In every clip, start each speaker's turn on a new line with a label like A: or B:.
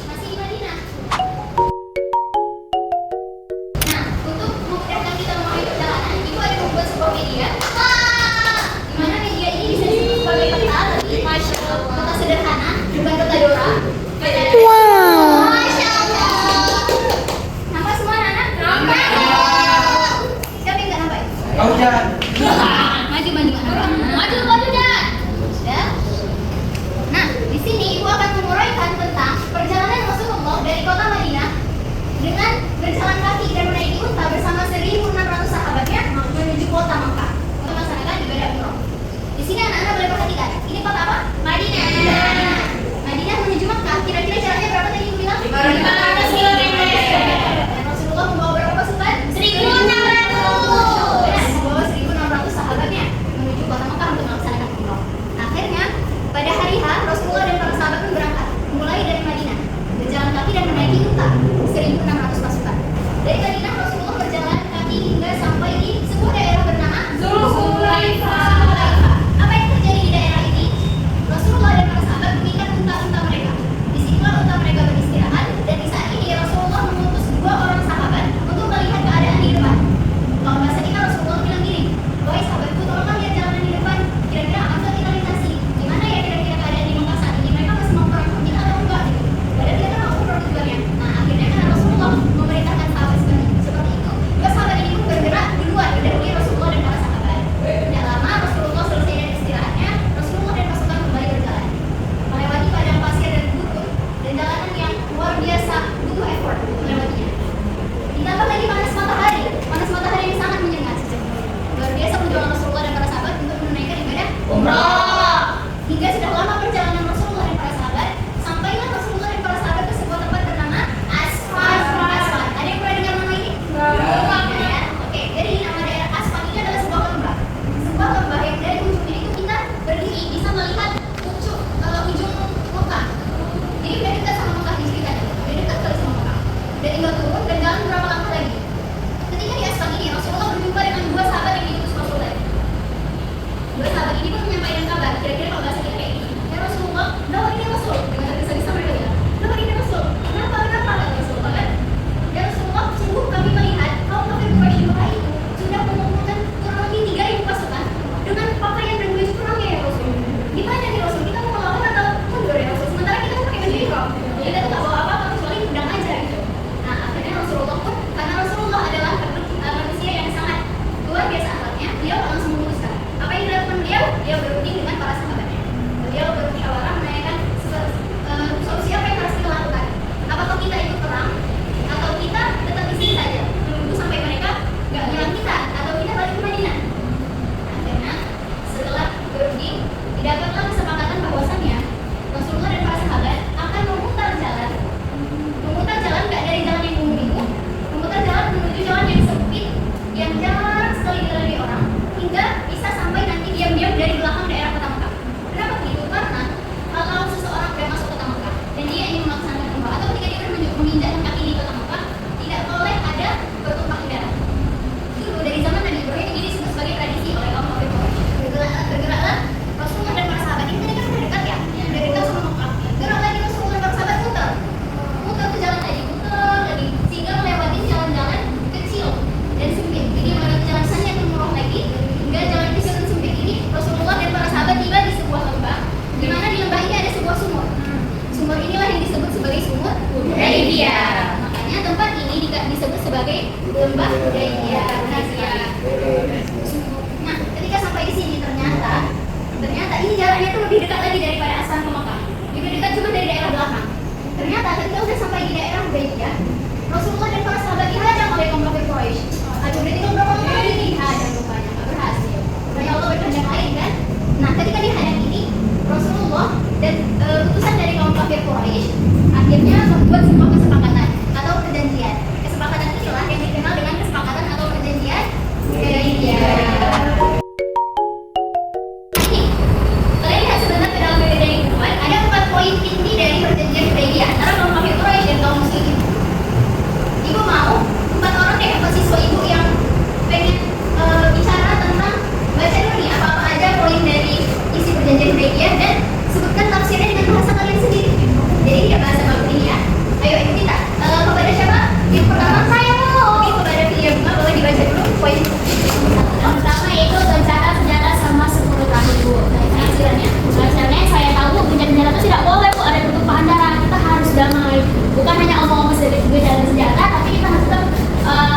A: masih di Madinah. Nah, untuk memudahkan kita memulai perjalanan, Ibu ada membuat sebuah media. Di mana media ini bisa disebut sebagai peta, tapi Masya Allah, peta sederhana, bukan peta Dora.
B: Wow.
A: Masya Allah. Nampak semua anak-anak? Siapa yang nggak nampak?
C: Kau jangan.
A: Maju Jan. Ya. Nah, di sini Ibu akan menguraikan tentang perjalanan Rasulullah dari kota Madinah dengan berjalan kaki dan menaiki unta bersama 1.600 sahabatnya menuju kota Makkah untuk melaksanakan ibadah umroh. Di sini anak-anak boleh perhatikan. Ini kota apa? Madinah. Madinah menuju Makkah. Kira-kira jaraknya berapa tadi Ibu bilang? 500 km. Dan Rasulullah membawa berapa pasukan? 1.600. Dan membawa 1.600 sahabatnya menuju kota Makkah untuk melaksanakan umroh. Akhirnya pada hari H Rasulullah dan para sahabat pun berangkat mulai dari Madinah berjalan kaki dan menaiki unta 1.600 pasukan. Dari Madinah Rasulullah berjalan kaki hingga sampai di sebuah daerah bernama Zulhulaifah. Apa yang terjadi di daerah ini? Rasulullah dan para sahabat mengikat unta-unta mereka. Disitulah unta mereka beristirahat dan di saat ini Rasulullah mengutus 2 orang sahabat untuk melihat keadaan di depan. Kalau bahasa kita Rasulullah bilang gini, wahai sahabatku tolonglah lihat jalanan di depan. Kira-kira akan kita lintasi. Gimana ya kira-kira keadaan di Makkah saat ini? Mereka masih mau perang sama kita atau enggak? Gitu. Padahal kita mau umroh tujuannya. Nah akhirnya kan Rasulullah memerintahkan sahabat seperti itu. 2 sahabat ini pun bergerak duluan mendahului Rasulullah dan para sahabat. Tidak lama Rasulullah selesai dari istirahatnya, Rasulullah dan pasukan kembali berjalan. Melewati padang pasir dan gurun dan jalanan yang luar biasa butuh effort untuk melewatinya. Ditambah lagi panas matahari yang sangat menyengat. Luar biasa perjuangan Rasulullah dan para sahabat untuk menunaikan ibadah umrah. Hingga sudah lama perjalanan Rasulullah dan para sahabat, sampailah Rasulullah dan para sahabat ke sebuah tempat bernama Asfan. Ada yang pernah dengar nama ini? Ya. Oke, jadi nama daerah Asfan ini adalah sebuah lembah. Sebuah lembah yang dari ujungnya itu kita berdiri bisa melihat ujung Mekah. Jadi udah dekat sama Mekah di ceritanya. Udah dekat sekali sama Mekah. Udah tinggal turun dan jalan berapa langkah lagi. Ketika di Asfan ini Rasulullah berjumpa dengan 2 sahabat yang diutus Rasulullah. 2 sahabat ini pun menyampaikan kabar. Kira-kira kalau bahasa kita kayak gini, ya Rasulullah, dah ini Rasul. Dengan tergesa-gesa mereka bilang, dah ini Rasul. Kenapa kata Rasulullah kan? Ya Rasulullah, sungguh kami melihat kaum kafir Quraisy Mekah itu sudah mengumpulkan kurang lebih 3.000 pasukan dengan pakaian dan baju perangnya ya Rasul. Gimana nih Rasul? Kita mau melawan atau mundur ya Rasul? Sementara kita kan pakai baju ihram. Kita tuh nggak bawa apa-apa kecuali pedang aja gitu. Nah akhirnya Rasulullah pun karena Rasulullah adalah manusia yang sangat luar biasa akhlaknya, beliau langsung memutuskan. Apa yang dilakukan beliau? Dia berunding dengan para sahabatnya. Beliau bermusyawarah menanyakan solusi apa yang harus kita lakukan. Apakah kita ikut perang atau kita tetap di sini saja menunggu sampai mereka nggak nyerang kita atau kita balik ke Madinah? Akhirnya setelah berunding didapatlah kesepakatan bahwasannya Rasulullah dan para sahabat akan memutar jalan nggak dari jalan yang umum itu, memutar jalan menuju jalan yang sempit yang jarang sekali dilalui orang hingga bisa sampai nanti diam-diam dari belakang daerah kota Mekah. Kenapa begitu? Karena kalau seseorang sudah masuk kota Mekah dan dia ingin melaksanakan umrah atau ketika dia menginjakkan kaki di kota Mekah, tidak boleh ada bertumpah darah. Dulu dari zaman Nabi Ibrahim ini disebut sebagai tradisi oleh kaum kafir Quraisy. Bergeraklah Rasulullah dan para sahabat ini kan sudah dekat ya, sudah dekat sama Mekah. Gerak lagi Rasulullah dan para sahabat muter ke jalan lagi, sehingga melewati jalan-jalan kecil dan sempit. Jadi melewati jalan Sanya ke Murah lagi hingga jalan kecil dan sempit ini Rasulullah dan para sahabat tiba di sebuah lembah, di mana di lembah ini ada sebuah sumur. Sumur inilah yang disebut sebagai sumur Hudaybiyah. Makanya tempat ini disebut sebagai lembah Hudaybiyah. Nah, ketika sampai di sini ternyata ini jalannya tuh lebih dekat lagi daripada Asfan ke Mekah. Lebih dekat juga dari daerah belakang. Ternyata ketika udah sampai di daerah Hudaybiyah, Rasulullah dan para sahabat dihadang oleh kaum kafir Quraisy. Aduh, udah tinggal berapa lama lagi nih? Dihadang rupanya, nggak berhasil. Rupanya Allah berkehendak lain kan? Nah, ketika dihadang ini, Rasulullah dan utusan dari kaum kafir Quraisy akhirnya membuat sebuah kesepakatan atau perjanjian. Kesepakatan inilah yang dikenal dengan kesepakatan atau perjanjian Hudaybiyah. Ini, kalian lihat sebentar ke dalam PPT yang depan, ada 4 poin inti dari perjanjian Hudaybiyah antara kaum kafir Quraisy dan kaum muslimin. Ibu mau 4 orang deh, siswa ibu yang pengen bicara tentang, baca dulu nih apa-apa aja poin dari isi perjanjian Hudaybiyah dan sebutkan tafsirnya dengan bahasa kalian sendiri. Jadi tidak bahasa baku ini ya. bukan hanya omong-omong gencatan senjata, tapi kita harus tetap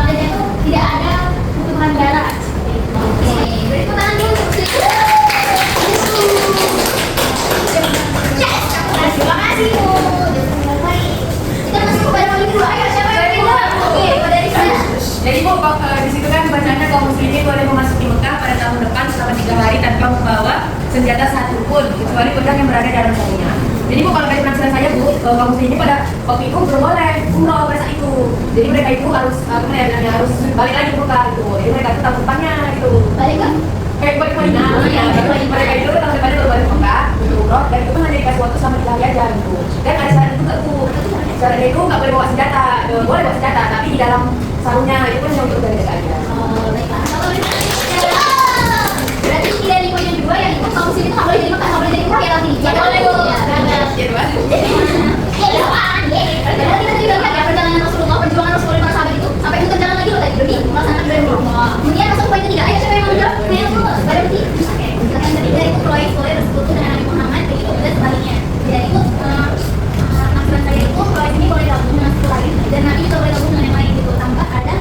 A: kerja itu tidak ada kebutuhan darah. Oke, beri tepuk tangan dulu untuk itu. Yes, terima kasih Bu. Baik. Kita masuk kepada poin kedua. Ayo, siapa yang kedua? Oke, pada Risa.
C: Jadi Bu, di situ kan bacanya kaum muslimin boleh memasuki Mekah pada tahun depan selama 3 hari tanpa membawa senjata satupun kecuali pedang yang berada dalam sarungnya. Jadi Bu, kalau dari penafsiran saya Bu, kaum muslimin pada waktu itu belum boleh umroh pada saat itu. Jadi mereka itu harus harus balik lagi ke Mekah gitu. Jadi mereka itu tahun depannya gitu.
A: Balik kan?
C: Balik Madinah. Mereka itu tahun depannya baru balik ke Mekah untuk umroh dan itu kan hanya dikasih waktu selama 3 hari aja gitu. Dan ada syarat juga Bu. Syaratnya itu nggak boleh bawa senjata, boleh bawa senjata tapi di dalam sarungnya itu kan untuk jaga-jaga aja.
A: Oh, baiklah. Berarti tidak di poin yang kedua yang itu kamu sini nggak boleh jadi makan, nggak boleh jadi murah ya lagi. Ya boleh Bu.
C: Iya dua.
A: Berarti kita juga lihat ya perjalanan Rasulullah, perjuangan Rasulullah para sahabat itu sampai itu jalan lagi loh tadi lebih melaksanakan ibadah umroh. Kemudian masuk poin ketiga. Ayo siapa yang mau jawab? Saya dulu. Pada berarti. Oke. Yang ketiga itu proyek bersekutu dengan Nabi Muhammad begitu dan sebaliknya. Jadi itu penafsiran saya itu proyek ini boleh gabung dengan satu lain dan Nabi juga boleh gabung dengan yang lain gitu tanpa ada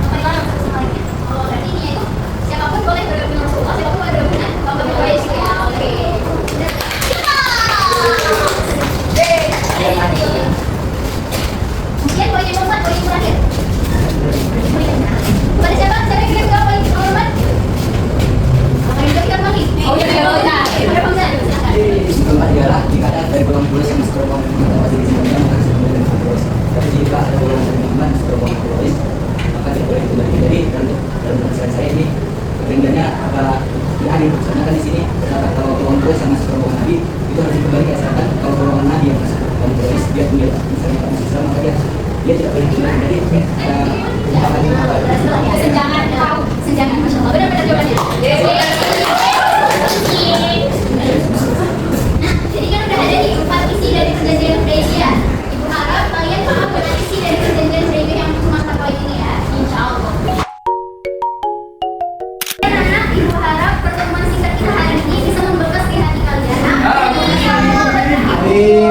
A: periklan satu sama lainnya. Oh berarti ini itu siapapun boleh bergabung dengan Rasulullah, siapapun boleh bergabung dengan kaum proyek ya. Oke. Kemudian poin yang keempat, poin terakhir. Pada siapa? Siapa yang ingin poin keempat? Apa yang kita panggil? Oh iya, pada Bangsa. Silakan.
D: Keempat ialah jika ada dari golongan tulis yang masuk ke golongan maka tidak semuanya maka semuanya dengan tulis. Tapi jika ada golongan dari iman masuk ke golongan tulis maka tidak boleh kembali. Jadi dalam penafsiran saya ini kepentingannya apa ya adil. Karena kan di sini terdapat kalau golongan tulis yang masuk ke golongan nabi itu harus kembali asalkan kalau golongan nabi yang masuk ke golongan tulis dia punya misalnya kalau Islam maka dia tidak boleh kembali. Jadi
A: Senjangan, masya Allah. Benar-benar jawabannya. Jadi kan udah ada nih 4 isi dari perjanjian Hudaybiyah. Ibu harap kalian paham dengan isi dari perjanjian Hudaybiyah yang cuma 4 poin ini ya, insya Allah. Anak, ibu harap pertemuan singkat kita hari ini bisa membekas di hati kalian. Amin.